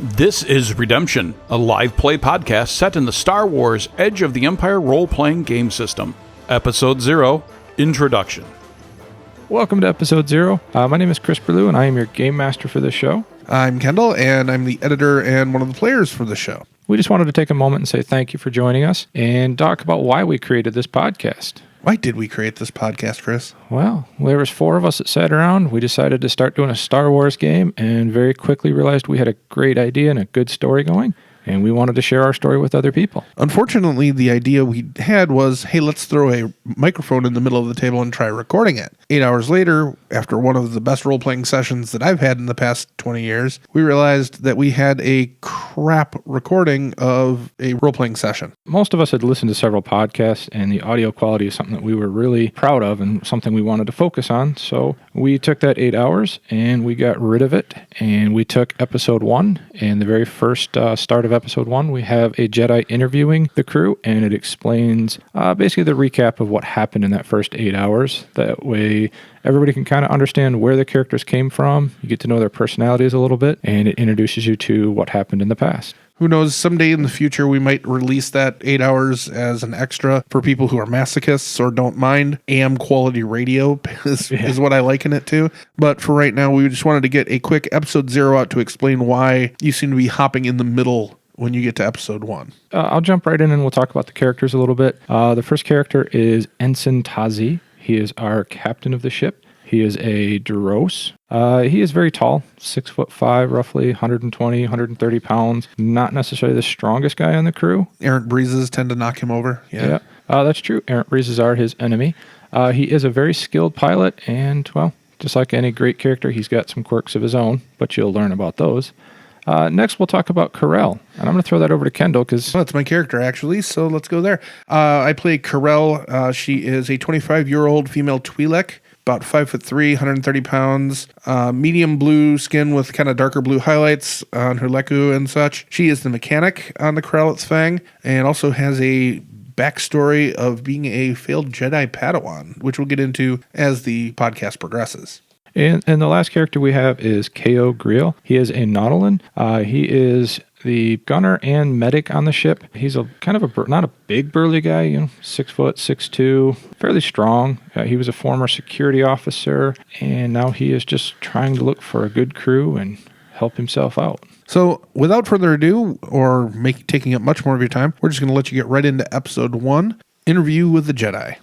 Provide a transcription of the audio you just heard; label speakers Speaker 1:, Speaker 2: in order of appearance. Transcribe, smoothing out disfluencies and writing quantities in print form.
Speaker 1: This is Redemption, a live play podcast set in the Star Wars Edge of the Empire role-playing game system. Episode 0, Introduction.
Speaker 2: Welcome to Episode 0. My name is Chris Berlew, and I am your game master for this show.
Speaker 3: I'm Kendall, and I'm the editor and one of the players for the show.
Speaker 2: We just wanted to take a moment and say thank you for joining us and talk about why we created this podcast.
Speaker 3: Why did we create this podcast, Chris?
Speaker 2: Well, there was 4 of us that sat around. We decided to start doing a Star Wars game and very quickly realized we had a great idea and a good story going, and we wanted to share our story with other people.
Speaker 3: Unfortunately, the idea we had was, hey, let's throw a microphone in the middle of the table and try recording it. 8 hours later, after one of the best role-playing sessions that I've had in the past 20 years, we realized that we had a crap recording of a role-playing session.
Speaker 2: Most of us had listened to several podcasts, and the audio quality is something that we were really proud of and something we wanted to focus on. So we took that 8 hours and we got rid of it, and we took episode 1. And the very first start of episode 1, we have a Jedi interviewing the crew, and it explains basically the recap of what happened in that first 8 hours. That way everybody can kind of understand where the characters came from. You get to know their personalities a little bit, and it introduces you to what happened in the past.
Speaker 3: Who knows, someday in the future we might release that 8 hours as an extra for people who are masochists or don't mind. AM quality radio is what I liken it to. But for right now, we just wanted to get a quick episode 0 out to explain why you seem to be hopping in the middle when you get to episode 1. I'll
Speaker 2: jump right in and we'll talk about the characters a little bit. The first character is Ensign Tazi. He is our captain of the ship. He is a Duros. He is very tall, 6'5", roughly 120, 130 pounds. Not necessarily the strongest guy on the crew.
Speaker 3: Errant breezes tend to knock him over.
Speaker 2: Yeah, that's true. Errant breezes are his enemy. He is a very skilled pilot, and, well, just like any great character, he's got some quirks of his own, but you'll learn about those. Next, we'll talk about Corel, and I'm going to throw that over to Kendall because...
Speaker 3: Well, that's my character, actually, so let's go there. I play Corel. She is a 25-year-old female Twi'lek, about 5'3", 130 pounds, medium blue skin with kind of darker blue highlights on her leku and such. She is the mechanic on the Corel's Fang, and also has a backstory of being a failed Jedi Padawan, which we'll get into as the podcast progresses.
Speaker 2: And the last character we have is Ko Griel. He is a Nautolan. He is the gunner and medic on the ship. He's a kind of not a big burly guy, 6 foot, 6'2", fairly strong. He was a former security officer, and now he is just trying to look for a good crew and help himself out.
Speaker 3: So without further ado, or taking up much more of your time, we're just going to let you get right into episode 1, Interview with the Jedi.